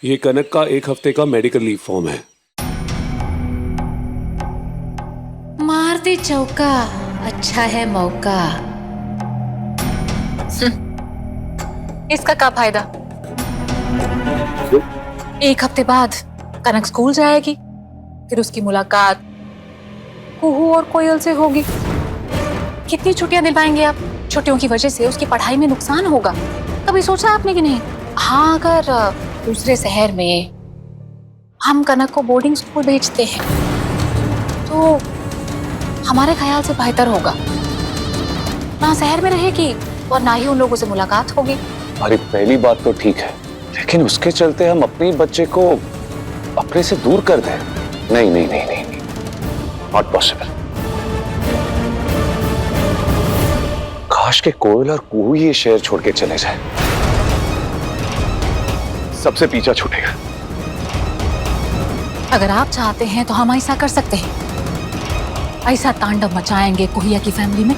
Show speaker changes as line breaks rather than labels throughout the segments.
ये कनक का 1 हफ्ते का मेडिकल लीव फॉर्म है।
मार दे चौका, अच्छा है मौका।
इसका क्या फायदा? 1 हफ्ते बाद कनक स्कूल जाएगी, फिर उसकी मुलाकात कुहू और कोयल से होगी। कितनी छुट्टियां दिलवाएंगे आप? छुट्टियों की वजह से उसकी पढ़ाई में नुकसान होगा। कभी सोचा आपने कि नहीं? हाँ, अगर दूसरे शहर में हम कनक को बोर्डिंग स्कूल भेजते हैं तो हमारे ख्याल से बेहतर होगा। ना शहर में रहेगी और ना ही उन लोगों से मुलाकात होगी।
हमारी पहली बात तो ठीक है, लेकिन उसके चलते हम अपने बच्चे को अपने से दूर कर दें? नहीं नहीं नहीं नहीं, नहीं। Not possible. काश के कोयल और कुहू ये शहर छोड़ के चले जाए, सबसे पीछा छूटेगा।
अगर आप चाहते हैं तो हम ऐसा कर सकते हैं। ऐसा तांडव मचाएंगे कुहिया की फैमिली में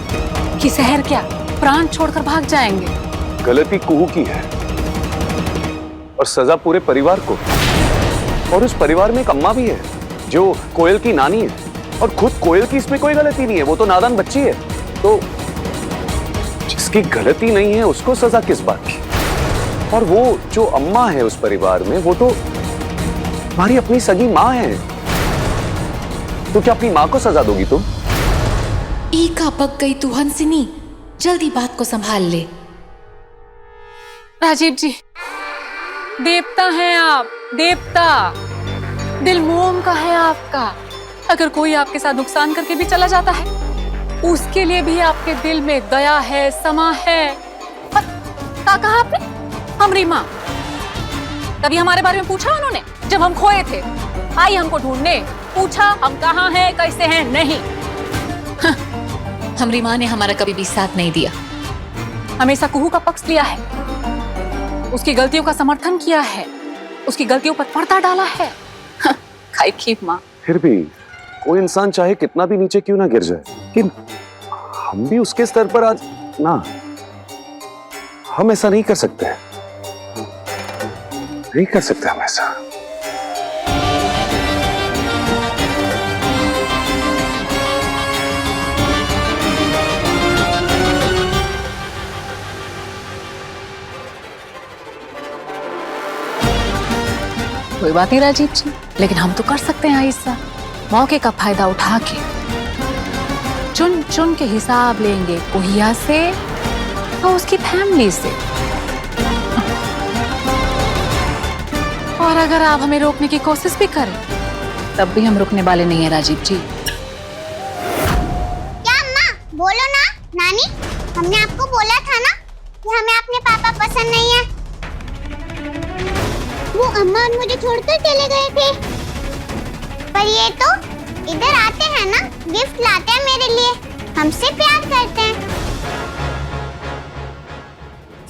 कि शहर क्या प्राण छोड़कर भाग जाएंगे।
गलती कुहू की है और सजा पूरे परिवार को। और उस परिवार में एक अम्मा भी है जो कोयल की नानी है, और खुद कोयल की इसमें कोई गलती नहीं है, वो तो नादान बच्ची है। तो जिसकी गलती नहीं है उसको सजा किस बात की? और वो जो अम्मा है उस परिवार में, वो तो हमारी अपनी सगी माँ है। तो क्या अपनी माँ को सजा दोगी तुम?
ईका पक गई तू हंसिनी, जल्दी बात को संभाल ले।
राजीव जी, देवता हैं आप, देवता। दिल मोम का है आपका। अगर कोई आपके साथ नुकसान करके भी चला जाता है, उसके लिए भी आपके दिल में दया है, समा है। और क्या कहा आपने? हमारी माँ। कभी हमारे बारे में पूछा उन्होंने? जब हम खोए थे आई हमको ढूंढने, पूछा हम कहाँ हैं, कैसे हैं? नहीं।
हमारी माँ ने हमारा कभी भी साथ नहीं दिया।
हमेशा कुहू का पक्ष लिया है, उसकी गलतियों का समर्थन किया है, उसकी गलतियों पर पर्दा डाला है। खाई खीप माँ।
फिर भी कोई इंसान चाहे कितना भी नीचे क्यों ना गिर जाए, लेकिन हम भी उसके स्तर पर आज ना, हम ऐसा नहीं कर सकते, नहीं कर सकते हम ऐसा।
कोई बात नहीं राजीव जी, लेकिन हम तो कर सकते हैं ऐसा। मौके का फायदा उठा के चुन चुन के हिसाब लेंगे कुहिया से और उसकी फैमिली से। और अगर आप हमें रोकने की कोशिश भी करें तब भी हम रुकने वाले नहीं है राजीव जी।
क्या अम्मा? बोलो ना नानी, हमने आपको बोला था ना कि हमें अपने पापा पसंद नहीं है। वो अम्मा मुझे छोड़कर चले गए थे, पर ये तो इधर आते हैं ना, गिफ्ट लाते हैं मेरे लिए, हमसे प्यार करते हैं।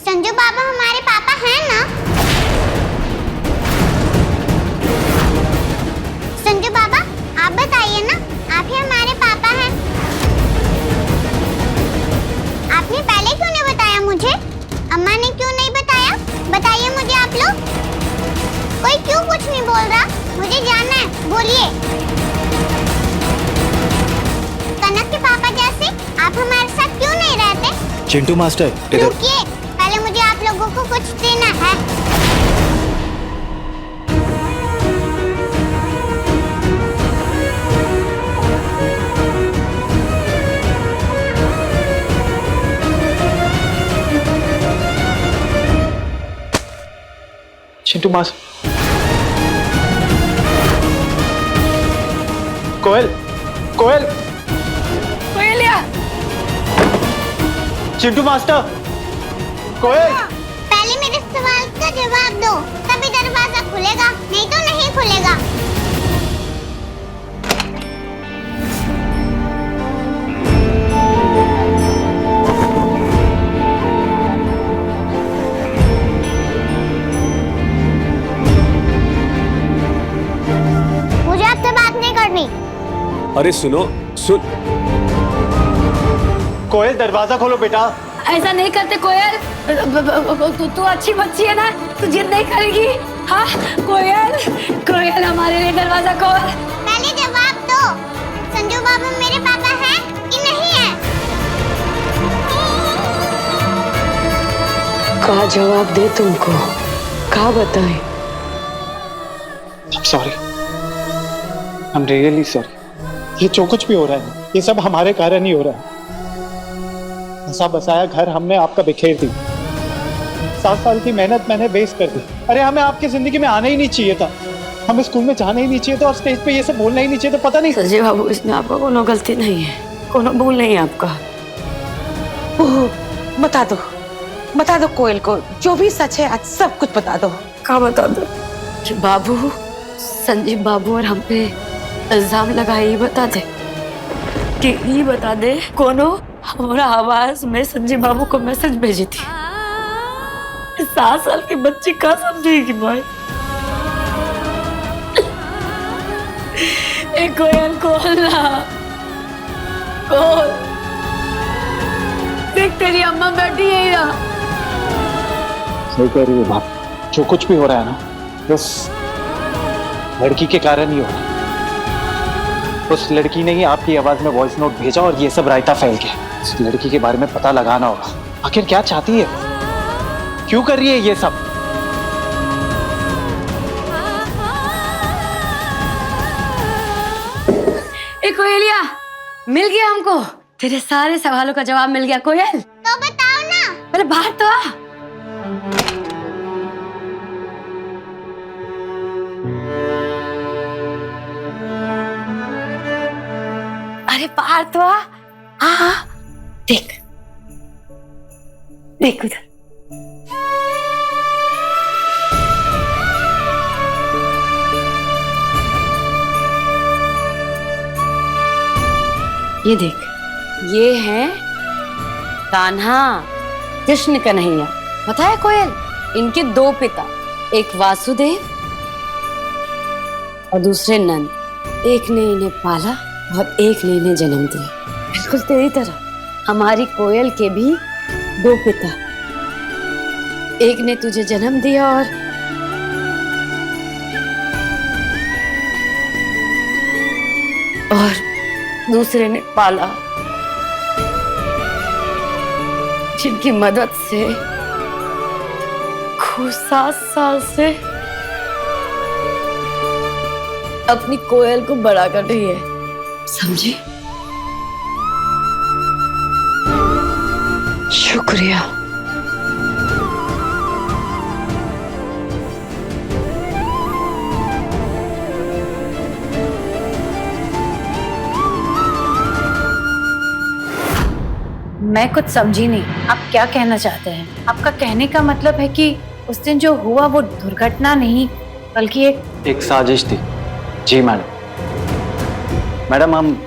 संजू बाबा हमारे पापा हैं ना? संजू बाबा आप बताइए ना, आप ही हमारे पापा हैं। आपने पहले क्यों नहीं बताया मुझे? अम्मा ने क्यों नहीं बताया? बताइए मुझे आप लोग। कोई क्यों कुछ नहीं बोल रहा? मुझे जानना है, बोलिए। कनक के पापा जैसे आप हमारे साथ क्यों नहीं रहते?
चिंटू मास्टर इधर।
रुकिए, पहले मुझे आप लोगों को कुछ देना है।
चिंटू मास कोयल, कोयल,
कोयलिया,
चिंटू मास्टर, कोयल।
पहले मेरे सवाल का जवाब दो, तभी दरवाजा खुलेगा, नहीं तो नहीं खुलेगा। मुझे आपसे बात नहीं करनी।
अरे सुनो, सुन।
कोयल दरवाजा खोलो बेटा।
ऐसा नहीं करते कोयल, तू अच्छी बच्ची है ना, तू जिद नहीं करेगी। हाँ कोयल, कोयल हमारे लिए दरवाजा खोल।
पहले जवाब दो, संजू बाबू मेरे पापा हैं कि नहीं है?
का जवाब दे तुमको, का बताए?
Sorry, I am really sorry. ये जो कुछ भी हो रहा है ये सब हमारे कारण ही हो रहा है। ऐसा बसाया घर हमने आपका बिखेर दी, 7 साल की मेहनत मैंने वेस्ट कर दी। अरे हमें आपकी जिंदगी में आना ही नहीं चाहिए था, हमें स्कूल में जाना ही नहीं चाहिए था और स्टेज पे ये सब बोलना ही नहीं चाहिए था। पता नहीं
संजय बाबू, इसमें आपका कोनो गलती नहीं है, कोनो भूल नहीं है आपका। ओह, बता दो कोयल को जो भी सच है, आज सब कुछ बता दो। क्या बता दो? कि बाबू, संजीव बाबू और हम पे इल्जाम लगाए, ये बता दे। कि ये बता दे कोनो हमारा आवाज में संजीव बाबू को मैसेज भेजी थी। 7 साल की बच्ची का समझेगी भाई? एक कोयल खोल ना, खोल। देख तेरी अम्मा बैठी है यहाँ।
सही कह रही है बाप, जो कुछ भी हो रहा है ना उस लड़की के कारण ही हो रहा है। उस लड़की ने ही आपकी आवाज में वॉइस नोट भेजा और ये सब रायता फैल गया। उस लड़की के बारे में पता लगाना होगा, आखिर क्या चाहती है, क्यों कर रही है ये सब।
ए कोयलिया, मिल गया हमको, तेरे सारे सवालों का जवाब मिल गया कोयल।
तो बताओ ना।
पहले बाहर तो आ। अरे बाहर तो आ। हाँ, देख देख उधर। ये देख, ये है कान्हा, कृष्ण कन्हैया। पता है कोयल, इनके 2 पिता, एक वासुदेव और दूसरे नंद। एक ने इन्हें पाला और एक ने इन्हें जन्म दिया। बिल्कुल तेरी तरह हमारी कोयल के भी 2 पिता, एक ने तुझे जन्म दिया और दूसरे ने पाला, जिनकी मदद से खूब 7 साल से अपनी कोयल को बड़ा कर रही है, समझी? शुक्रिया।
मैं कुछ समझी नहीं, आप क्या कहना चाहते हैं? आपका कहने का मतलब है कि उस दिन जो हुआ वो दुर्घटना नहीं बल्कि
एक साजिश थी। जी मैडम। मैडम, हम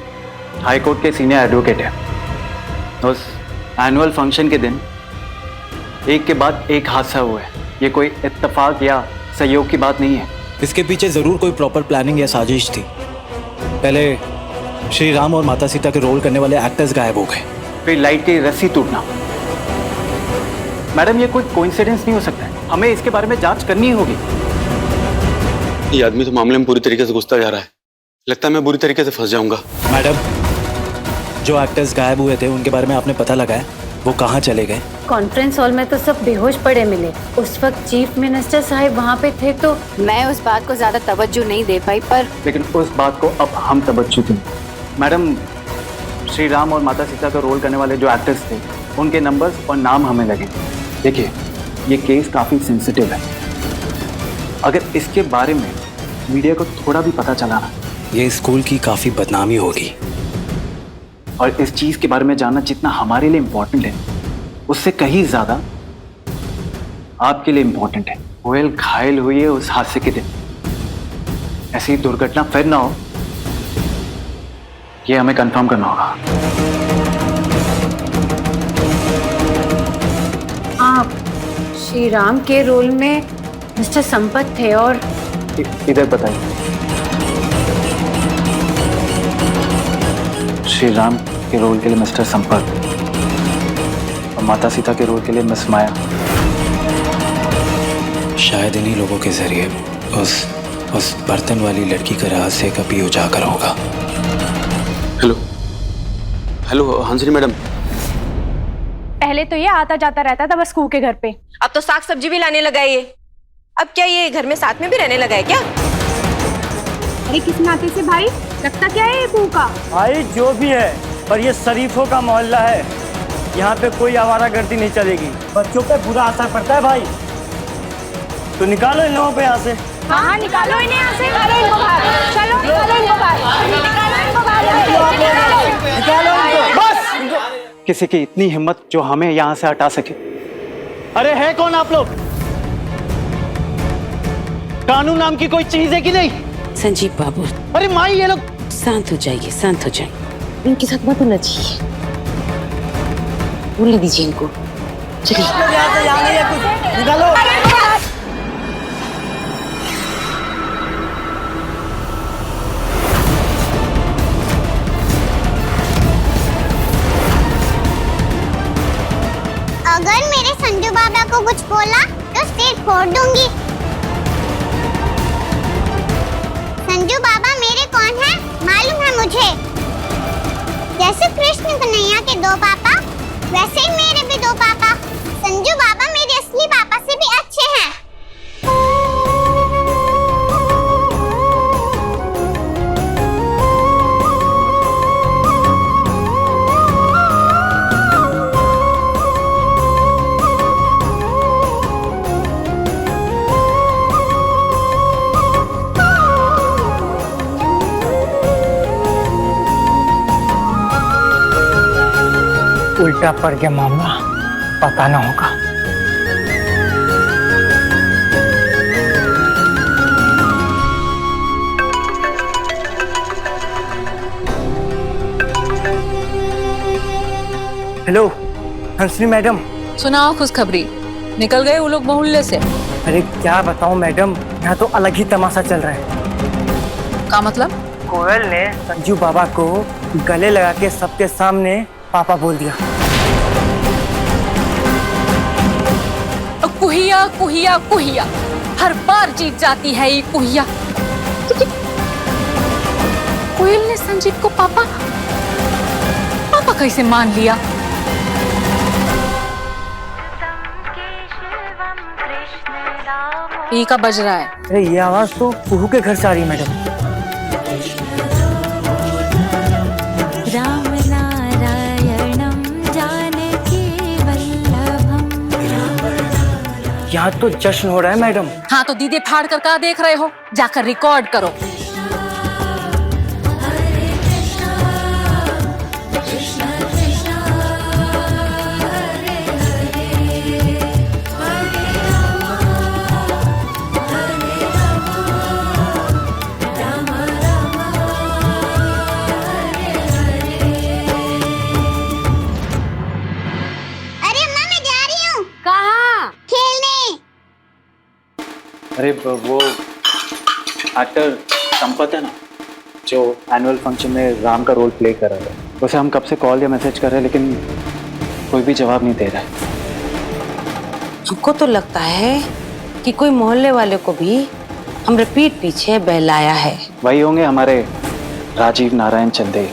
हाई कोर्ट के सीनियर एडवोकेट हैं। उस एनुअल फंक्शन के दिन एक के बाद एक हादसा हुआ है। ये कोई इत्तेफाक या सहयोग की बात नहीं है।
इसके पीछे जरूर कोई प्रॉपर प्लानिंग या साजिश थी। पहले श्री राम और माता सीता के रोल करने वाले एक्टर्स गायब हो गए,
फिर लाइट की रस्सी टूटना। मैडम, ये कोई कोइंसिडेंस नहीं हो सकता है, हमें इसके बारे में जांच करनी होगी।
ये आदमी तो मामले में पूरी तरीके से घुसता जा रहा है, लगता है मैं बुरी तरीके से फंस जाऊंगा।
मैडम, जो एक्टर्स गायब हुए थे उनके बारे में आपने पता लगाया, वो कहाँ चले गए?
कॉन्फ्रेंस हॉल में तो सब बेहोश पड़े मिले। उस वक्त चीफ मिनिस्टर साहब वहाँ पे थे तो
मैं उस बात को ज्यादा तवज्जो नहीं दे पाई, पर
लेकिन उस बात को अब हम तवज्जो दें। मैडम, श्री राम और माता सीता का रोल करने वाले जो एक्टर्स थे उनके नंबर्स और नाम हमें लगे। देखिए, ये केस काफ़ी सेंसिटिव है। अगर इसके बारे में मीडिया को थोड़ा भी पता चला ना,
ये स्कूल की काफ़ी बदनामी होगी।
और इस चीज़ के बारे में जानना जितना हमारे लिए इम्पोर्टेंट है, उससे कहीं ज़्यादा आपके लिए इम्पोर्टेंट है। कोयल घायल हुई है उस हादसे के दिन, ऐसी दुर्घटना फिर ना हो, ये हमें कंफर्म करना होगा।
आप श्री राम के रोल में मिस्टर संपत थे और
इधर बताइए। श्री राम के रोल के लिए मिस्टर संपत और माता सीता के रोल के लिए मिस माया।
शायद इन्हीं लोगों के जरिए उस बर्तन वाली लड़की का रहस्य कभी उजागर होगा।
Hello hello Hansni madam.
पहले तो ये आता जाता रहता था बस कुहू के घर पे,
अब तो साग सब्जी भी लाने लगा है ये। अब क्या ये घर में साथ में भी रहने लगा है क्या?
अरे किस नाते से भाई, लगता क्या है ये कुहू का?
भाई जो भी है, पर ये शरीफों का मोहल्ला है, यहाँ पे कोई आवारागर्दी नहीं चलेगी। बच्चों पे बुरा असर पड़ता है भाई, तो निकालो इन लोगों को यहाँ से।
हाँ निकालो इन्हें यहाँ से, निकालो इनको बाहर, चलो निकालो इनको बाहर, निकालो इनको बाहर,
निकालो इनको। बस
किसी की इतनी हिम्मत जो हमें यहाँ से हटा सके। अरे है कौन आप लोग? कानून नाम की कोई चीज है कि नहीं?
संजीव बाबू,
अरे माई ये लोग।
शांत हो जाइए, शांत हो जाइए। इनके साथ मत होना चाहिए, बोलने दीजिए इनको। चलिए
यहाँ नहीं है कुछ, निकालो।
अगर मेरे संजू बाबा को कुछ बोला तो सिर फोड़ दूंगी। संजू बाबा मेरे कौन है मालूम है मुझे। जैसे कृष्ण कन्हैया के दो पापा, वैसे ही मेरे भी दो पापा। संजू बाबा मेरे असली पापा से भी अच्छे हैं।
उल्टा पड़ गया मामला, पता ना होगा। Hello Hansni madam.
सुनाओ खुशखबरी, निकल गए वो लोग मोहल्ले से?
अरे क्या बताऊं मैडम, यहाँ तो अलग ही तमाशा चल रहा है।
का मतलब?
कोयल ने संजू बाबा को गले लगा के सबके सामने पापा बोल दिया।
कुहिया कुहिया कुहिया, हर बार जीत जाती है ये कुहिया। कोयल ने संजीव को पापा कैसे मान लिया? ये का बज रहा है?
अरे ये आवाज तो कुहू के घर से आ रही है मैडम।
राम नारायणम जानकी वल्लभम।
यहाँ तो जश्न हो रहा है मैडम।
हाँ तो दीदे फाड़ कर क्या देख रहे हो, जाकर रिकॉर्ड करो।
अरे वो एक्टर संपत है ना, जो एनुअल फंक्शन में राम का रोल प्ले कर रहा है, उसे हम कब से कॉल या मैसेज कर रहे हैं, लेकिन कोई भी जवाब नहीं दे रहा है।
तुमको तो लगता है कि कोई मोहल्ले वाले को भी हम पीठ पीछे बहलाया है।
वही होंगे हमारे राजीव नारायण चंदे।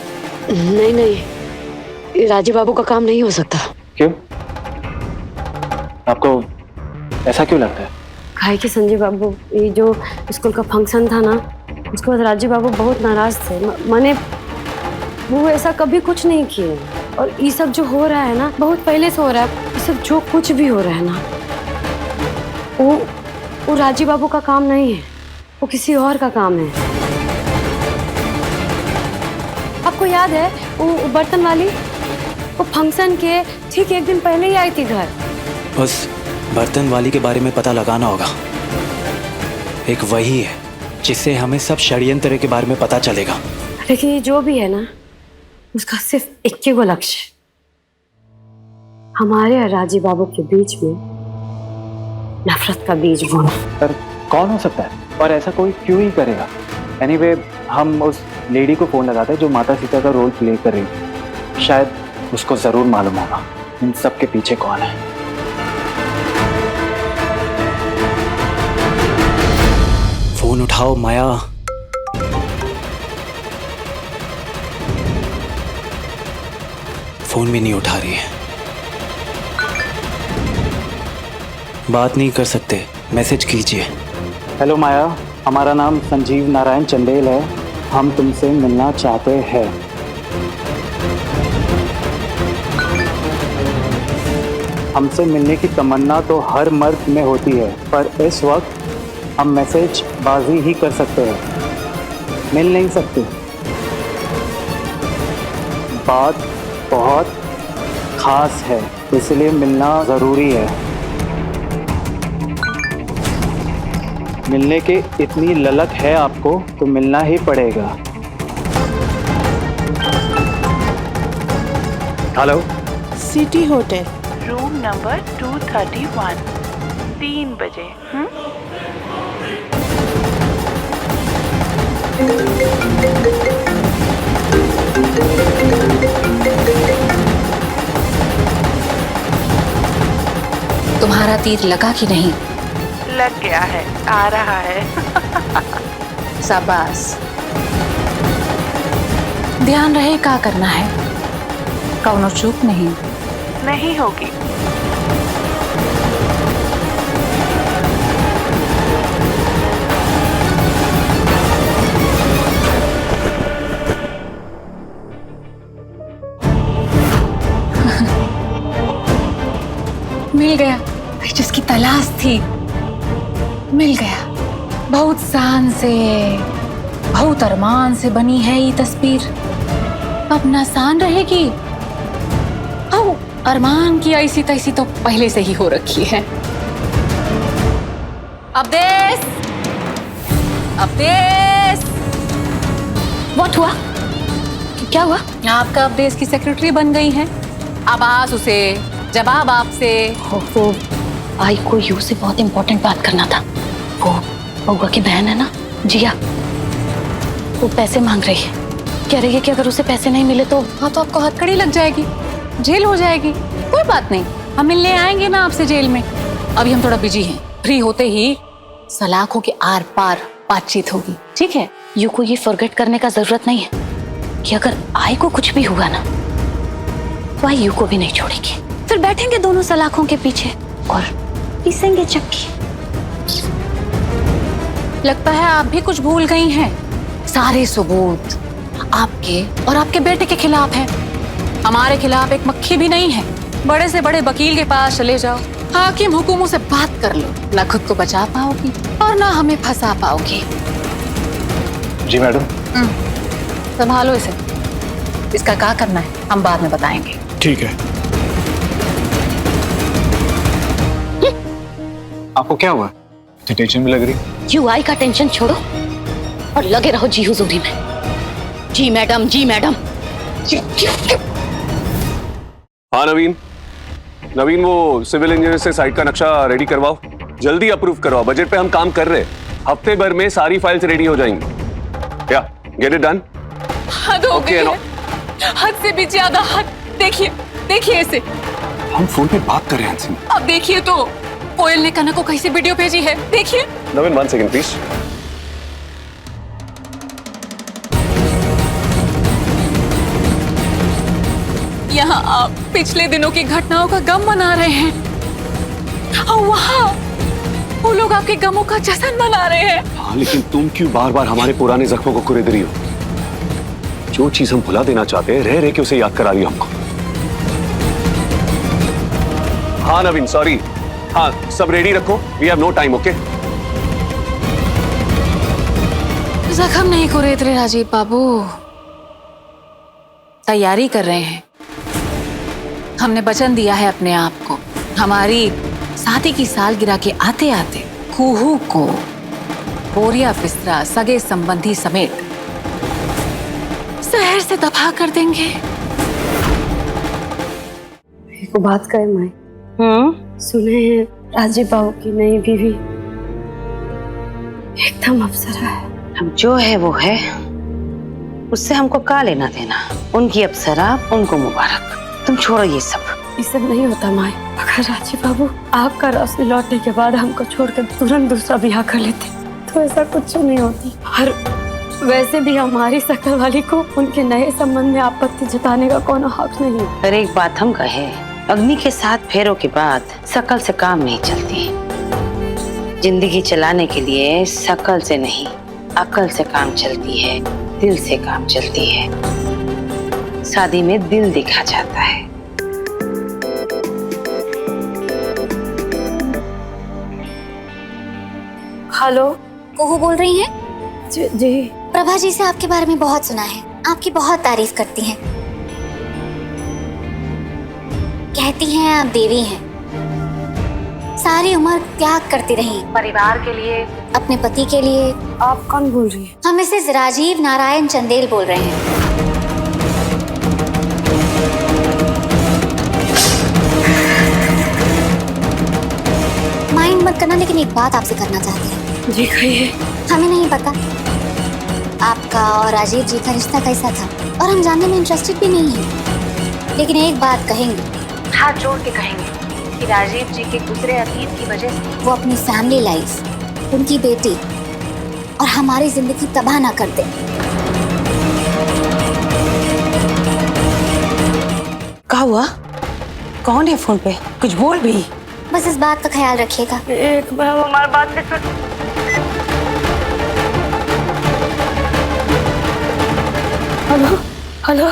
नहीं नहीं, ये राजीव बाबू का काम नहीं हो सकता।
क्यों? आपको ऐसा क्यों लगता है?
काहे कि संजीव बाबू, ये जो स्कूल का फंक्शन था ना, उसके बाद राजीव बाबू बहुत नाराज थे। माने वो ऐसा कभी कुछ नहीं किए, और ये सब जो हो रहा है ना, बहुत पहले से हो रहा है। ये सब जो कुछ भी हो रहा है ना, वो राजीव बाबू का काम नहीं है, वो किसी और का काम है। आपको याद है वो बर्तन वाली, वो फंक्शन के ठीक एक दिन पहले ही आई थी घर।
बस बर्तन वाली के बारे में पता लगाना होगा। एक वही है जिससे हमें सब षड्यंत्र के बारे में पता चलेगा।
लेकिन ये जो भी है ना, उसका सिर्फ एक ही वो लक्ष्य, हमारे और राजीव बाबू के बीच में नफरत का बीज बोना।
पर कौन हो सकता है, और ऐसा कोई क्यों ही करेगा? एनीवे, हम उस लेडी को फोन लगाते हैं जो माता सीता का रोल प्ले कर रही है। शायद उसको जरूर मालूम होगा इन सब के पीछे कौन है।
फोन उठाओ माया। फोन भी नहीं उठा रही है। बात नहीं कर सकते, मैसेज कीजिए।
हेलो माया, हमारा नाम संजीव नारायण चंदेल है, हम तुमसे मिलना चाहते हैं। हमसे मिलने की तमन्ना तो हर मर्द में होती है, पर इस वक्त हम मैसेज बाजी ही कर सकते हैं, मिल नहीं सकते। बात बहुत खास है, इसलिए मिलना ज़रूरी है। मिलने के इतनी ललक है आपको तो मिलना ही पड़ेगा।
Hello,
city hotel, room number 231, 3 बजे।
तुम्हारा तीर लगा कि नहीं?
लग गया है, आ रहा है।
शाबाश। ध्यान रहे क्या करना है, कौनो चूक नहीं।
नहीं होगी।
मिल गया, जिसकी तलाश थी मिल गया। बहुत शान से, बहुत अरमान से बनी है ये तस्वीर। अब ना शान रहेगी, अब अरमान की ऐसी तैसी तो पहले से ही हो रखी है। अवदेश, अवदेश, व्हाट हुआ? क्या हुआ? आपका अवदेश की सेक्रेटरी बन गई हैं। आवाज उसे, जवाब आपसे।
वो आई को यू से बहुत इम्पोर्टेंट बात करना था। वो बउआ की बहन है ना, जिया, वो पैसे मांग रही है। कह रही है कि अगर उसे पैसे नहीं मिले तो
हाँ, तो आपको हथकड़ी लग जाएगी, जेल हो जाएगी। कोई बात नहीं, हम मिलने आएंगे ना आपसे जेल में। अभी हम थोड़ा बिजी हैं, फ्री होते ही सलाखों के आर पार बातचीत होगी, ठीक है?
यू को ये फॉरगेट करने का जरूरत नहीं है कि अगर आई को कुछ भी हुआ ना तो आई यू को भी नहीं छोड़ेगी। फिर बैठेंगे दोनों सलाखों के पीछे और पीसेंगे चक्की।
लगता है आप भी कुछ भूल गई हैं। सारे सबूत आपके और आपके बेटे के खिलाफ हैं। हमारे खिलाफ एक मक्खी भी नहीं है। बड़े से बड़े वकील के पास चले जाओ, हाकिम हुकुमों से बात कर लो, ना खुद को बचा पाओगी और ना हमें फंसा पाओगी।
जी मैडम।
संभालो इसे, इसका क्या करना है हम बाद में बताएंगे।
ठीक है। आपको क्या हुआ? टेंशन भी लग रही।
यू आई का टेंशन छोड़ो और लगे रहो जी हुजूरी में। जी मैडम, जी मैडम।
हाँ नवीन, नवीन वो सिविल इंजीनियर से साइट का नक्शा रेडी करवाओ, जल्दी अप्रूव करवाओ। बजट पे हम काम कर रहे हैं, हफ्ते भर में सारी फाइल्स रेडी हो जाएंगी। या गेट इट डन।
हद हो गई है, हद से भी ज्यादा हद। देखिए, देखिए इसे।
हम फोन पे बात कर रहे हैं।
अब देखिए तो कोयल ने कनक को कैसे वीडियो भेजी है, देखिए।
नवीन 1 सेकंड प्लीज।
यहाँ आप पिछले दिनों की घटनाओं का गम मना रहे हैं और वहाँ वो लोग आपके गमों का जश्न मना रहे हैं।
हाँ, लेकिन तुम क्यों बार बार हमारे पुराने जख्मों को कुरेद रही हो? जो चीज हम भुला देना चाहते हैं, रह रह के उसे याद करा रही हो हमको। हाँ नवीन, सॉरी। हाँ, सब रेडी रखो, we have no time, okay?
जख्म नहीं कुरेद रहे राजीव बाबू, तैयारी कर रहे हैं। हमने वचन दिया है अपने आप को, हमारी शादी की सालगिरह के आते आते कुहू को बोरिया बिस्तरा सगे संबंधी समेत शहर से दफा कर देंगे।
एक बात कहे माई, सुने हैं राजीव बाबू की नई बीवी एकदम अप्सरा है।
अब जो है वो है, उससे हमको क्या लेना देना। उनकी अप्सरा, उनको मुबारक। तुम छोड़ो ये सब।
ये सब नहीं होता माई। अगर राजीव बाबू आपका रोशनी लौटने के बाद हमको छोड़कर तुरंत दूसरा ब्याह कर लेते तो ऐसा कुछ नहीं होता। और वैसे भी हमारी शक्ल वाली को उनके नए संबंध में आपत्ति जताने का कौन हक नहीं।
पर एक बात हम कहे, अग्नि के 7 फेरों के बाद शकल से काम नहीं चलती। जिंदगी चलाने के लिए शकल से नहीं, अकल से काम चलती है, दिल से काम चलती है। शादी में दिल देखा जाता है।
हेलो,
कुहू बोल रही हैं?
जी।
प्रभा जी से आपके बारे में बहुत सुना है, आपकी बहुत तारीफ करती हैं। कहती हैं आप देवी हैं, सारी उम्र त्याग करती रही परिवार के लिए, अपने पति के लिए।
आप कौन बोल रही हैं?
हम मिसेस राजीव नारायण चंदेल बोल रहे हैं। माइंड मत करना, लेकिन एक बात आपसे करना चाहते हैं।
जी कहिए।
हमें नहीं पता आपका और राजीव जी का रिश्ता कैसा था, और हम जानने में इंटरेस्टेड भी नहीं हैं। लेकिन एक बात कहेंगे, हाथ जोड़ के कहेंगे कि राजीव जी के गुजरे अतीत की वजह से वो अपनी फैमिली लाइफ, उनकी बेटी और हमारी जिंदगी तबाह ना कर दे।
क्या हुआ? कौन है फोन पे? कुछ बोल भी।
बस इस बात का ख्याल रखिएगा।
एक बार हमारी बात नहीं सुन। हेलो हेलो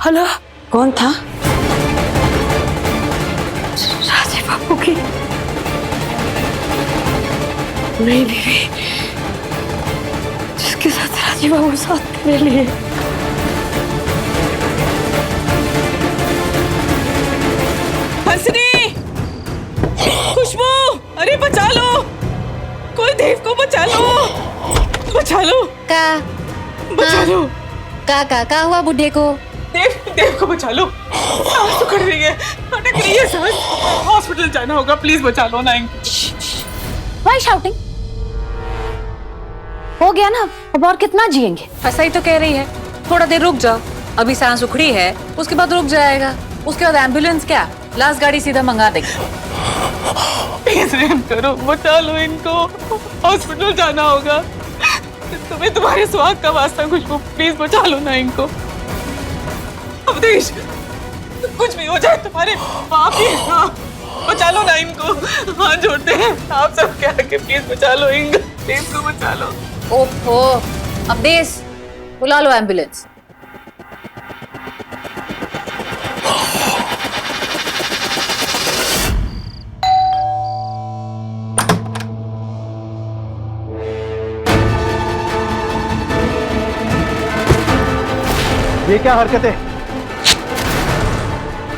हेलो,
कौन था?
राजीव बाबू की नई बीवी, जिसके साथ राजीव बाबू साथ मेरे लिए।
हंसनी, खुशबू, अरे बचा लो, कोई देव को बचा लो, बचा लो।
का
बचा लो।
का हुआ बुढ़े को?
देव को बचा लो। सांस उखड़ रही है, अटक रही है सांस। हॉस्पिटल जाना होगा, प्लीज बचा लो ना।
Why shouting?
हो गया ना, अब और कितना जिएंगे?
ऐसा ही तो कह रही है, थोड़ा देर रुक जाओ। अभी सांस उखड़ी है, उसके बाद रुक जाएगा। उसके बाद एम्बुलेंस क्या, लास्ट गाड़ी सीधा मंगा देगी।
प्लीज रहम करो, बचा लो इनको, हॉस्पिटल जाना होगा। तुम्हें तुम्हारे सुहाग का वास्ता खुशबू, प्लीज बचा लो ना इनको। अवधेश, कुछ भी हो जाए तुम्हारे बाप ही, हाँ, बचा लो ना इनको, हाथ जोड़ते हैं आप सब के आगे, प्लीज बचा लो इनको, देव को बचा लो।
ओहो, अवधेश, बुला लो एम्बुलेंस।
ये क्या हरकत है?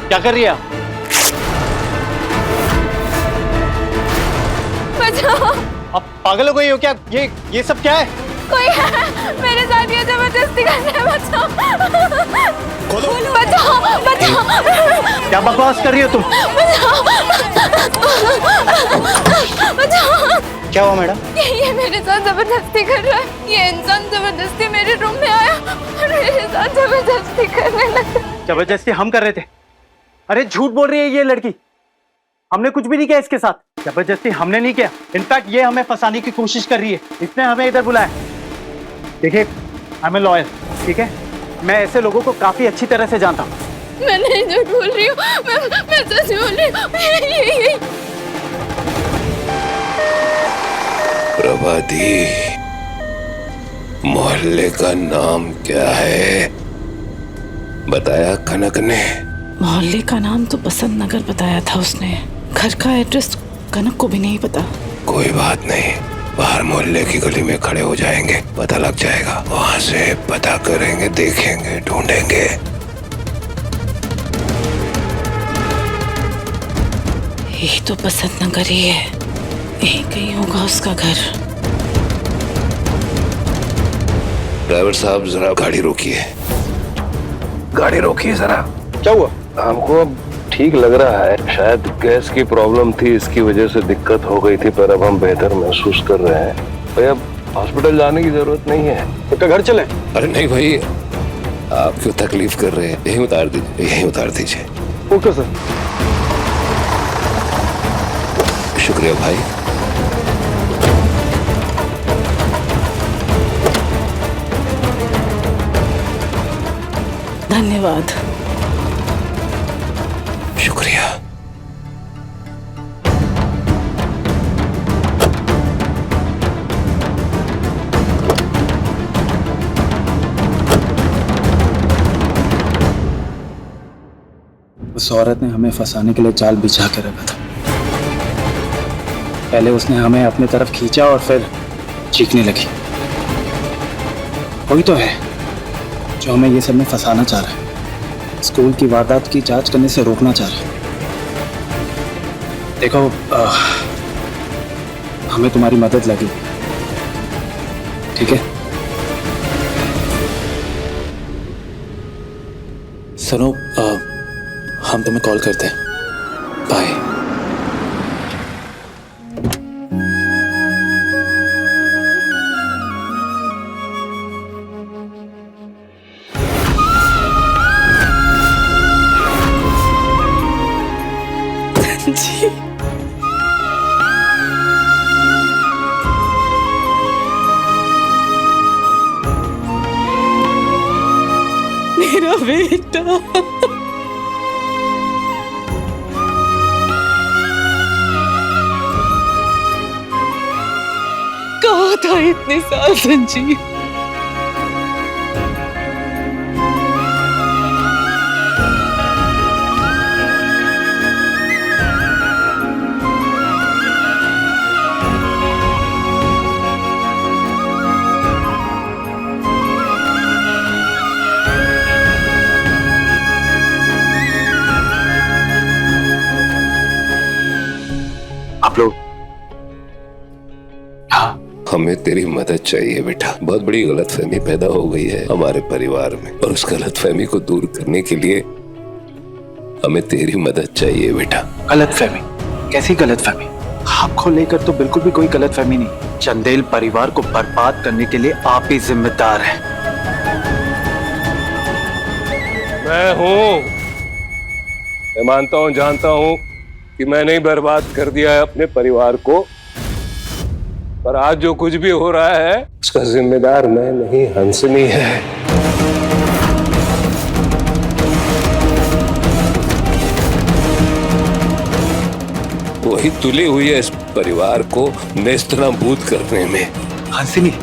क्या कर रही है आप?
बचाओ।
आप पागल हो गई हो क्या? ये सब क्या है?
कोई है मेरे साथ, ये जबरदस्ती कर रहा है। बचाओ, बचाओ, बचाओ।
क्या बकवास कर रही हो तुम?
बचाओ।
क्या हुआ मैडम?
ये मेरे साथ जबरदस्ती कर रहा है। ये इंसान जबरदस्ती मेरे रूम में आया और मेरे साथ जबरदस्ती करने लगा।
जबरदस्ती हम कर रहे थे? अरे झूठ बोल रही है ये लड़की, हमने कुछ भी नहीं किया इसके साथ। जबरदस्ती हमने नहीं किया, इनफैक्ट ये हमें फंसाने की कोशिश कर रही है, इसने हमें इधर बुलाया। देखिए, आई एम ए लॉयर, ठीक है? मैं ऐसे लोगों को काफी अच्छी तरह से जानता हूँ।
मैं नहीं झूठ बोल रही हूँ, मैं सच बोल रही हूँ।
प्रभा दी, मोहल्ले का नाम क्या है बताया कनक ने?
मोहल्ले का नाम तो बसंत नगर बताया था उसने, घर का एड्रेस कनक को भी नहीं पता।
कोई बात नहीं, बाहर मोहल्ले की गली में खड़े हो जाएंगे, पता लग जाएगा। वहां से पता करेंगे, देखेंगे, ढूंढेंगे।
ये तो बसंत नगर ही है, यहीं कहीं होगा उसका घर।
ड्राइवर साहब जरा गाड़ी रोकिए, गाड़ी रोकिए जरा।
क्या हुआ?
हमको अब ठीक लग रहा है, शायद गैस की प्रॉब्लम थी, इसकी वजह से दिक्कत हो गई थी, पर अब हम बेहतर महसूस कर रहे हैं। भाई अब हॉस्पिटल जाने की जरूरत नहीं है,
तो घर चलें?
अरे नहीं भाई, आप क्यों तकलीफ कर रहे हैं? यहीं उतार दीजिए, यहीं उतार दीजिए।
Okay sir.
शुक्रिया भाई।
धन्यवाद।
शुक्रिया।
उस औरत ने हमें फंसाने के लिए जाल बिछा के रखा था। पहले उसने हमें अपनी तरफ खींचा और फिर चीखने लगी। कोई तो है जो हमें ये सब में फंसाना चाह रहा है, स्कूल की वारदात की जांच करने से रोकना चाह रहा है। देखो, हमें तुम्हारी मदद लगी, ठीक है? सुनो, हम तुम्हें कॉल करते हैं। बाय।
जी, मेरा बेटा। कहाँ था इतने साल संजीव?
आप लोग?
हाँ,
हमें तेरी मदद चाहिए बेटा। बहुत बड़ी गलतफहमी पैदा हो गई है हमारे परिवार में, और उस गलतफहमी को दूर करने के लिए हमें तेरी मदद चाहिए बेटा।
गलतफहमी? कैसी गलतफहमी? आपको लेकर तो बिल्कुल भी कोई गलतफहमी नहीं। चंदेल परिवार को बर्बाद करने के लिए आप ही जिम्मेदार हैं।
मैं हूँ। मैं मानता हूँ, जानता हूँ कि मैंने ही बर्बाद कर दिया है अपने परिवार को, पर आज जो कुछ भी हो रहा है उसका जिम्मेदार मैं नहीं, हंसनी है। वही तुली हुई है इस परिवार को नेस्तनाबूद करने में।
हंसिनी?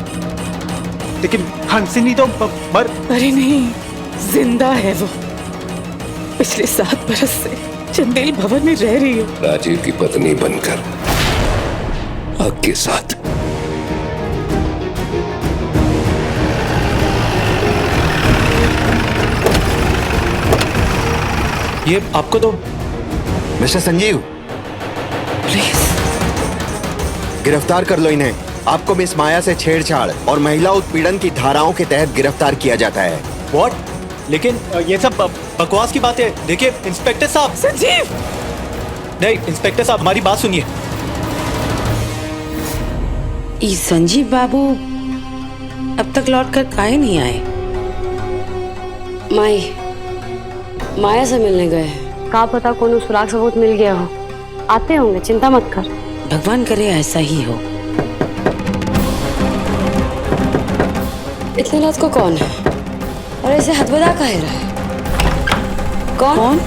लेकिन हंसिनी तो मर।
अरे नहीं, जिंदा है वो। पिछले 7 बरस से चंदेल भवन में रह रही है।
राजीव की पत्नी बनकर हक के साथ।
ये आपको तो
मिस्टर संजीव,
प्लीज
गिरफ्तार कर लो इन्हें। आपको मिस माया से छेड़छाड़ और महिला उत्पीड़न की धाराओं के तहत गिरफ्तार किया जाता है।
व्हाट? लेकिन ये सब बकवास की बात है। देखिए इंस्पेक्टर साहब।
संजीव!
नहीं इंस्पेक्टर साहब, हमारी बात सुनिए।
संजीव बाबू अब तक लौट कर काहे नहीं आए?
माया से मिलने गए हैं। का पता कोनो सुराग सबूत मिल गया हो। आते होंगे, चिंता मत कर।
भगवान करे ऐसा ही हो।
इतनी रात को कौन है और ऐसे हदबदा काहे रहा है? कौन?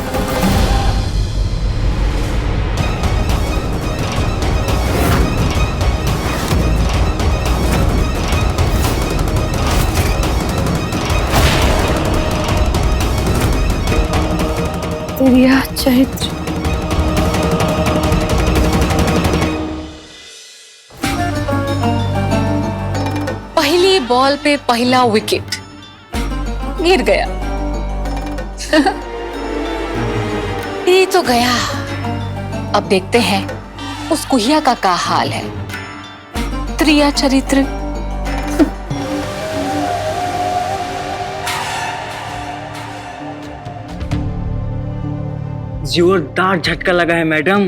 चरित्र।
पहली बॉल पे पहला विकेट गिर गया। ये तो गया। अब देखते हैं उस कुहिया का क्या हाल है। त्रिया चरित्र।
जोरदार झटका लगा है मैडम।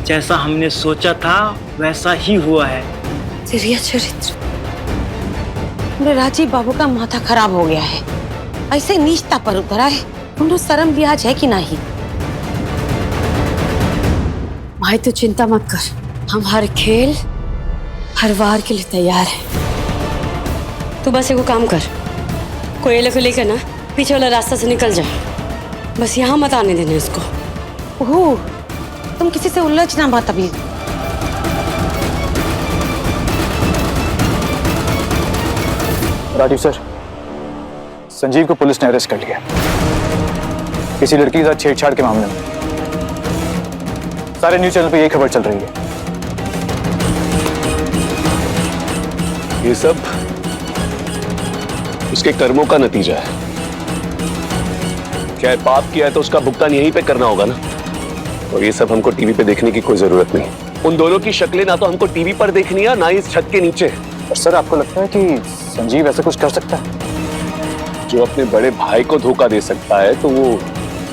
जैसा हमने सोचा था वैसा ही हुआ है।
त्रिया चरित्र। पूरे राजीव बाबू का माथा खराब हो गया है। ऐसे नीचता पर उतरा है। तुम शर्म लिहाज है कि नहीं?
भाई तो चिंता मत कर, हम हर खेल हर वार के लिए तैयार हैं।
तू बस एगो काम कर, कोयले को लेकर ना
पीछे वाला रास्ता से निकल जा, बस यहाँ मत आने देने इसको।
ओह, तुम किसी से उलझ ना बात अभी।
राजीव सर, संजीव को पुलिस ने अरेस्ट कर लिया किसी लड़की के साथ छेड़छाड़ के मामले में। सारे न्यूज चैनल पे यही खबर चल रही है।
ये सब उसके कर्मों का नतीजा है। क्या है, पाप किया है तो उसका भुगतान यहीं पे करना होगा ना। और ये सब हमको टीवी पे देखने की कोई जरूरत नहीं। उन दोनों की शक्लें ना तो हमको टीवी पर देखनी है, ना इस छत के नीचे।
और सर, आपको लगता है कि संजीव ऐसा कुछ कर सकता है?
जो अपने बड़े भाई को धोखा दे सकता है तो वो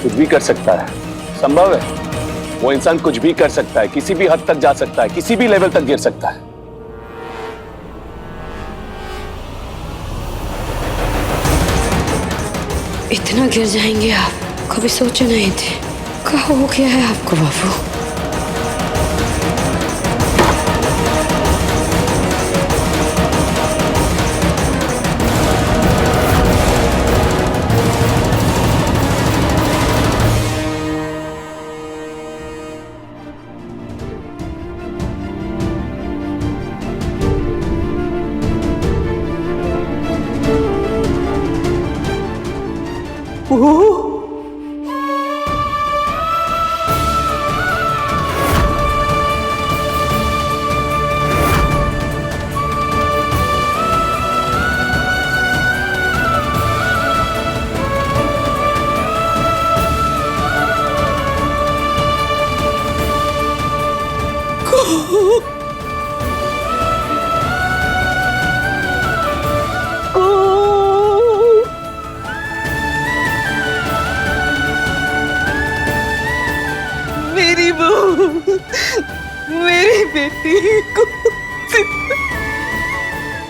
कुछ भी कर सकता है। संभव है, वो इंसान कुछ भी कर सकता है, किसी भी हद तक जा सकता है, किसी भी लेवल तक गिर सकता है।
इतना गिर जाएंगे आप, कभी सोचे नहीं थे। क्या हो गया है आपको बाबू?
मेरी बहू, मेरी बेटी को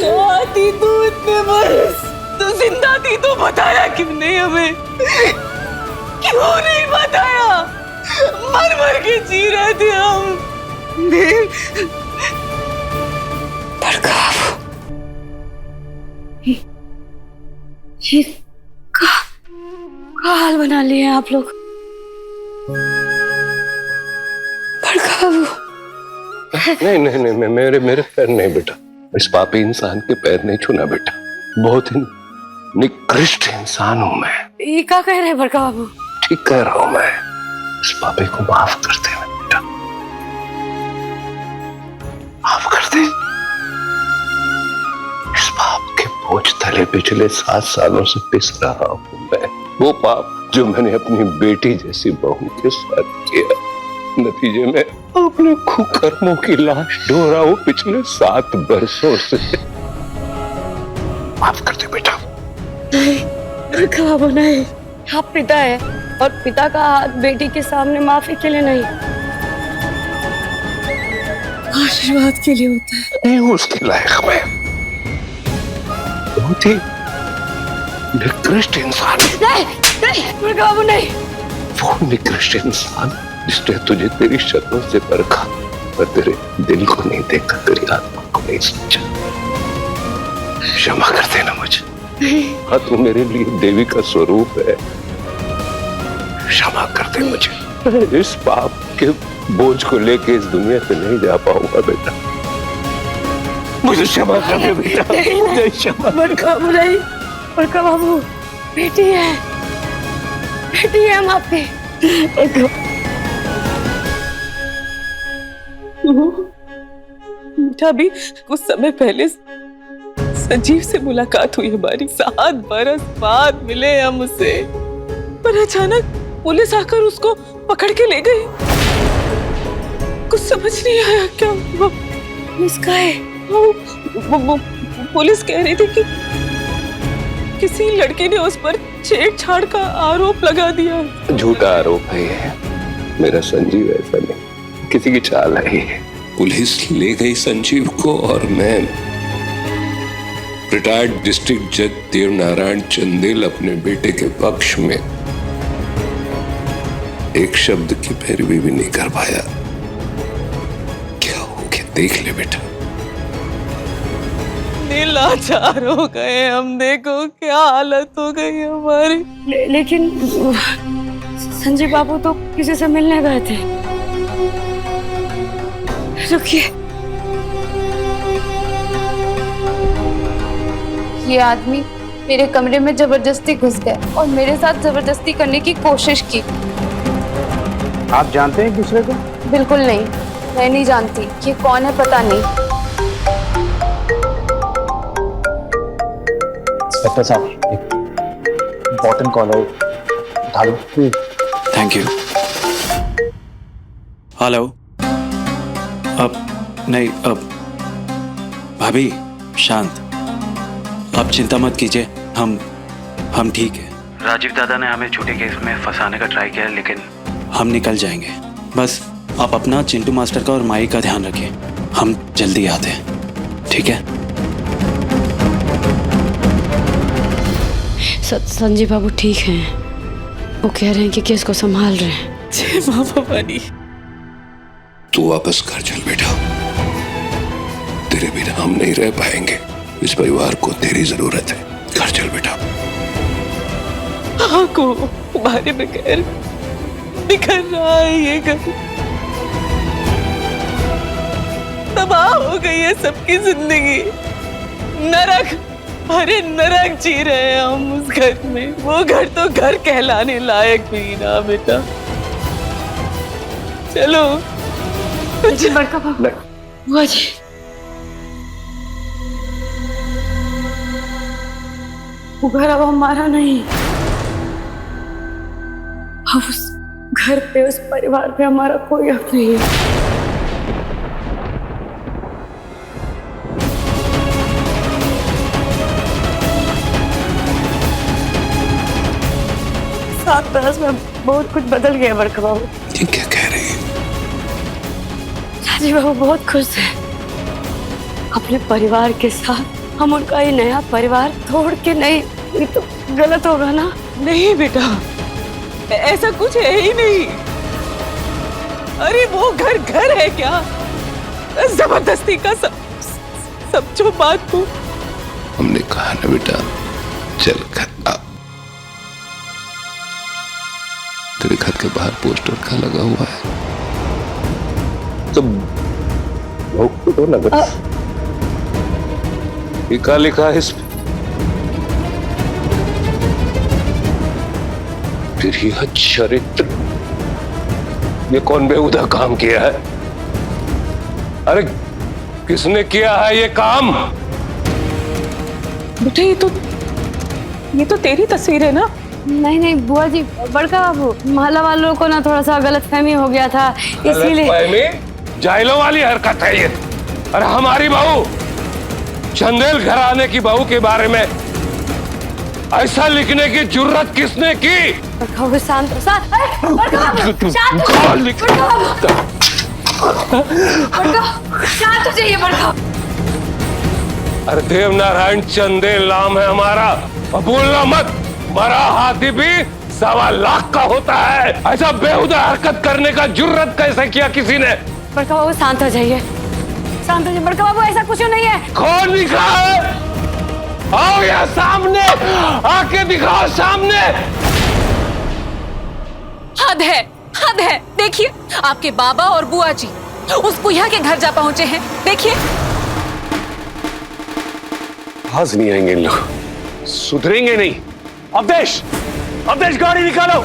कहाँ थी तू इतने बरस? तू जिंदा थी तो बताया क्यों नहीं हमें? क्यों नहीं बताया? मर मर के जी रहे थे हम।
ये का हाल बना लिए हैं आप लोग?
नहीं नहीं नहीं, मेरे पैर नहीं बेटा। इस पापी इंसान के पैर नहीं छूना बेटा। बहुत ही निकृष्ट इंसान हूं मैं।
ये क्या कह रहे हैं बड़का बाबू?
ठीक कह रहा हूं मैं। इस पापी को माफ कर देना बेटा, माफ कर दे। इस पाप के बोझ तले पिछले 7 सालों से पिस रहा हूं मैं। वो पाप जो मैंने अपनी बेटी जैसी बहू के साथ किया, नतीजे में अपने कुकर्मों की लाश ढो रहा हूं पिछले 7 बरसों से। माफ कर दे बेटा।
नहीं बड़का बाबू नहीं, आप पिता है और पिता का हाथ बेटी के सामने माफी के लिए नहीं, आशीर्वाद के लिए होता है।
नहीं हूं उसके लायक मैं। बहुत ही निकृष्ट इंसान।
नहीं नहीं बड़का बाबू नहीं।
वो निकृष्ट इंसान जिसने तुझे तेरी शक्लों से परखा और तेरे दिल को नहीं देखा, तेरी आत्मा को नहीं समझा। क्षमा कर देना मुझे। हाँ, तू मेरे लिए देवी का स्वरूप है। क्षमा कर दे मुझे। इस पाप के बोझ को लेके इस दुनिया से नहीं जा पाऊंगा बेटा। मुझे क्षमा कर दे बेटा।
नहीं
क्षमा।
बड़का बाबू नहीं, बड़का बाबू बेटी है हम आपके।
बेटा, अभी कुछ समय पहले संजीव से मुलाकात हुई हमारी। 7 बरस बाद मिले हम उससे, पर अचानक पुलिस आकर उसको पकड़ के ले गई। कुछ समझ नहीं आया क्या हुआ।
इसका है
पुलिस कह रही थी कि किसी लड़के ने उस पर छेड़छाड़ का आरोप लगा दिया।
झूठा आरोप है ये। मेरा संजीव ऐसा नहीं, किसी की चाल है ये। पुलिस ले गई संजीव को और मैं रिटायर्ड डिस्ट्रिक्ट जज देवनारायण चंदेल अपने बेटे के पक्ष में एक शब्द की पैरवी भी नहीं कर पाया। क्या हो गया देख ले बेटा।
कितने लाचार हो गए हम, देखो क्या हालत हो गई हमारी।
लेकिन संजीव बाबू तो किसी से मिलने गए थे। रुकिए, ये आदमी मेरे कमरे में जबरदस्ती घुस गया और मेरे साथ जबरदस्ती करने की कोशिश की।
आप जानते हैं एक दूसरे को?
बिल्कुल नहीं, मैं नहीं जानती। ये कौन है पता नहीं।
इंस्पेक्टर साहब, एक इम्पोर्टेंट कॉल है, उठा लो।
Thank you. हेलो। अब नहीं, अब भाभी शांत, आप चिंता मत कीजिए, हम ठीक है। राजीव दादा ने हमें झूठे केस में फंसाने का ट्राई किया, लेकिन हम निकल जाएंगे। बस आप अपना चिंटू मास्टर का और माई का ध्यान रखिए, हम जल्दी आते हैं, ठीक है?
संजीव बाबू ठीक हैं, वो कह रहे हैं कि केस को संभाल रहे हैं।
जय माँ भवानी।
तू वापस घर चल बेटा, तेरे बिना हम नहीं रह पाएंगे। इस परिवार को तेरी जरूरत है। घर चल बेटा।
हाँ को तुम्हारे बगैर बिखर रहा है ये घर, तबाह हो गई है सबकी जिंदगी। नरक, अरे नरक जी रहे हैं हम उस घर में। वो घर तो घर कहलाने लायक भी ना बेटा। चलो
जी, बड़का बाबू, बुआ जी, वो घर अब हमारा नहीं। अब उस घर पे, उस परिवार पे हमारा कोई हक नहीं है। सात बरस में बहुत कुछ बदल गया बड़का बाबू।
ये क्या कह रही है?
राजीव बाबू बहुत खुश है अपने परिवार के साथ। हम उनका ये नया परिवार तोड़ के नहीं, ये तो गलत होगा ना।
नहीं बेटा, ऐसा कुछ है ही नहीं। अरे वो घर घर है क्या? जबरदस्ती का सब जो बात को
हमने कहा ना बेटा, चल घर आ। तेरे घर के बाहर पोस्टर का लगा हुआ है, तो भोग तो लगा। क्या लिखा है इस पे? फिर यह चरित्र, ये कौन बेहुदा काम किया है? अरे किसने किया है ये काम?
बेटा ये तो तेरी तस्वीर है ना?
नहीं नहीं बुआ जी, बड़का बाबू, मोहल्ला वालों को ना थोड़ा सा गलतफहमी हो गया था, इसीलिए।
जाहिलों वाली हरकत है ये। अरे हमारी बहू, चंदेल घराने की बहू के बारे में ऐसा लिखने की जुर्रत किसने की?
शांत शांत हो जाइए बड़का।
अरे देवनारायण चंदेल नाम है हमारा, और बोलना मत। मरा हाथी भी 1.25 लाख का होता है। ऐसा बेहुदा हरकत करने का जुर्रत कैसे किया किसी ने?
बड़का बाबू शांत हो जाइए, शांत हो जाइए बड़का बाबू, ऐसा कुछ नहीं है।
कौन लिखा है? आओ यहाँ सामने, आके दिखाओ सामने।
हद है, हद है। देखिए आपके बाबा और बुआ जी उस बुढ़िया के घर जा पहुंचे हैं। देखिए
आज नहीं आएंगे इन लोग, सुधरेंगे नहीं। अवधेश, अवधेश गाड़ी निकालो।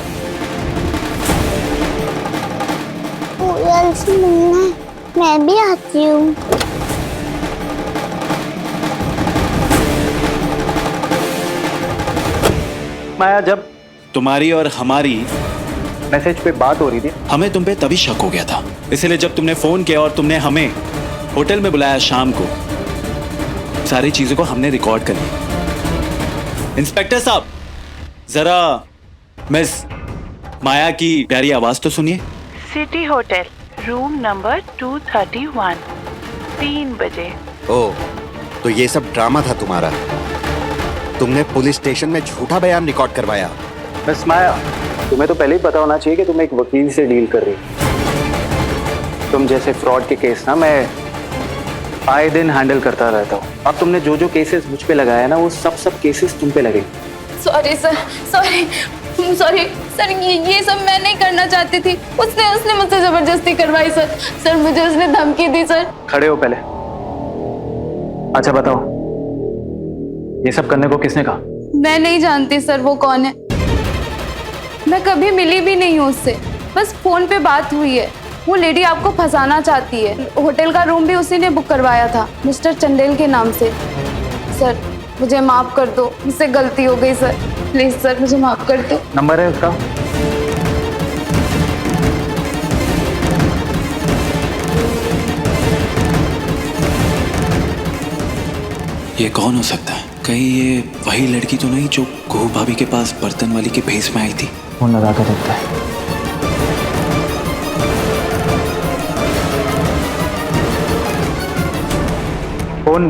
मैं भी आती हूँ।
माया, जब
तुम्हारी और हमारी
मैसेज पे बात हो रही थी,
हमें तुम पे तभी शक हो गया था। इसलिए जब तुमने फोन किया और तुमने हमें होटल में बुलाया शाम को, सारी चीजों को हमने रिकॉर्ड कर लिया। इंस्पेक्टर साहब, जरा मिस माया की प्यारी आवाज तो सुनिए।
सिटी होटल, रूम नंबर 231, 3 बजे।
ओह, तो ये सब ड्रामा था तुम्हारा। तुमने पुलिस स्टेशन में झूठा बयान रिकॉर्ड करवाया।
मिस माया, तुम्हें तो पहले ही पता होना चाहिए कि तुम एक वकील से डील कर रही हो। तुम जैसे फ्रॉड के केस ना मैं आए दिन हैंडल करता रहता हूँ। अब तुमने जो जो केसेस मुझ पे लगाया ना, वो सब केसेस तुम पे लगे।
सॉरी सर, सॉरी सर, ये सब मैं नहीं करना चाहती थी। उसने मुझसे जबरदस्ती करवाई सर, मुझे उसने धमकी दी सर।
खड़े हो पहले। अच्छा बताओ, ये सब करने को किसने कहा?
मैं नहीं जानती सर वो कौन है। मैं कभी मिली भी नहीं हूँ उससे, बस फोन पे बात हुई है। वो लेडी आपको फंसाना चाहती है। होटल का रूम भी उसी ने बुक करवाया था, मिस्टर चंदेल के नाम से। सर मुझे माफ कर दो, मुझसे गलती हो गई सर, प्लीज सर मुझे माफ कर दो।
नंबर है उसका?
ये कौन हो सकता है? कहीं ये वही लड़की तो नहीं जो कुहू भाभी के पास बर्तन वाली के भेस में आई थी?
फोन लगा कर देखता है। फोन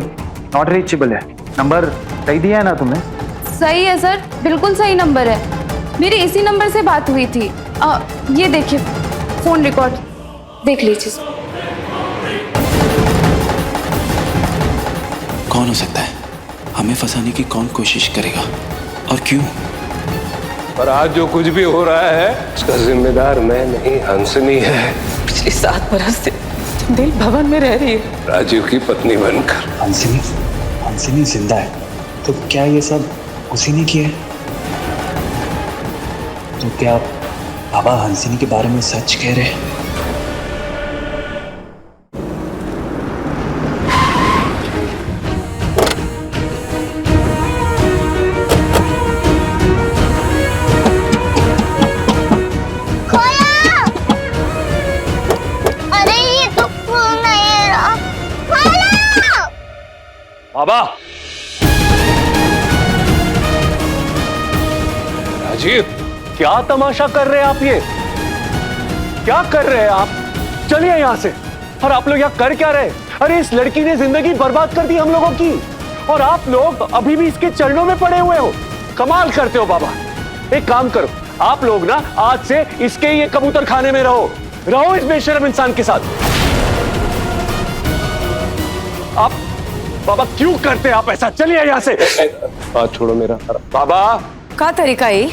नॉट रीचेबल है। नंबर सही दिया है ना तुमने?
सही है सर, बिल्कुल सही नंबर है। मेरी इसी नंबर से बात हुई थी। ये देखिए फोन रिकॉर्ड देख लीजिए।
कौन हो सकता है? हमें फंसाने की कौन कोशिश करेगा और क्यों?
पर आज जो कुछ भी हो रहा है उसका जिम्मेदार मैं नहीं, हंसनी है।
पिछले 7 बरस से चंदेल भवन में रह रही है,
राजीव की पत्नी बनकर।
हंसिनी जिंदा है तो क्या ये सब उसी ने किया है? तो क्या बाबा हंसिनी के बारे में सच कह रहे हैं?
बाबा!
राजीव,
क्या तमाशा कर रहे हैं आप? ये क्या कर रहे हैं आप? चलिए यहां से। और आप लोग यहाँ कर क्या रहे? अरे इस लड़की ने जिंदगी बर्बाद कर दी हम लोगों की, और आप लोग अभी भी इसके चरणों में पड़े हुए हो। कमाल करते हो बाबा। एक काम करो, आप लोग ना आज से इसके ये कबूतर खाने में रहो इस बेशरम इंसान के साथ। आप बाबा क्यों करते हैं आप ऐसा? चलिए यहां से।
बात छोड़ो मेरा।
बाबा
का तरीका है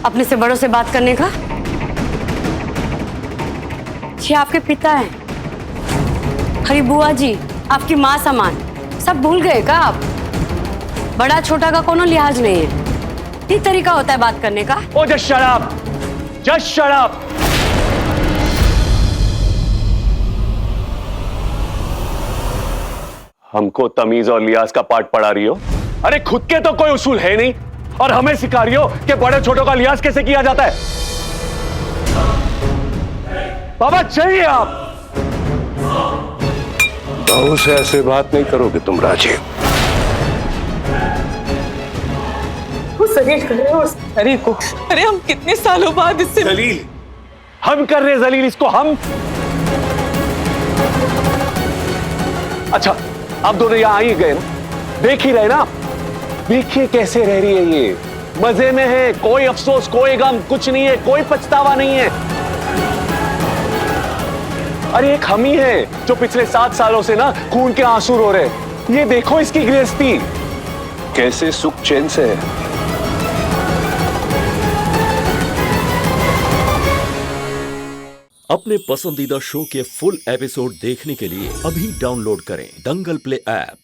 अपने से बड़ों से बात करने का? ये आपके पिता हैं, हरी बुआ जी आपकी माँ समान। सब भूल गए का आप? बड़ा छोटा का कोनो लिहाज नहीं है। ये तरीका होता है बात करने का?
Oh just shut up, just shut up. हमको तमीज और लिहाज का पाठ पढ़ा रही हो? अरे खुद के तो कोई उसूल है नहीं और हमें सिखा रही हो कि बड़े छोटों का लिहाज कैसे किया जाता है। बाबा चाहिए आप।
बहू से ऐसे बात नहीं करोगे तुम राजीव।
वो जलील कर रहे हो उस नारी को। अरे हम कितने सालों बाद इससे
जलील हम कर रहे हैं, जलील इसको हम। अच्छा आप दोनों यहां आ ही गए ना, देख ही रहे ना, देखिए कैसे रह रही है ये। मजे में है, कोई अफसोस कोई गम कुछ नहीं है, कोई पछतावा नहीं है। अरे एक हम ही है जो पिछले 7 सालों से ना खून के आंसू रो रहे। ये देखो इसकी गृहस्थी
कैसे सुख चैन से है।
अपने पसंदीदा शो के फुल एपिसोड देखने के लिए अभी डाउनलोड करें दंगल प्ले ऐप।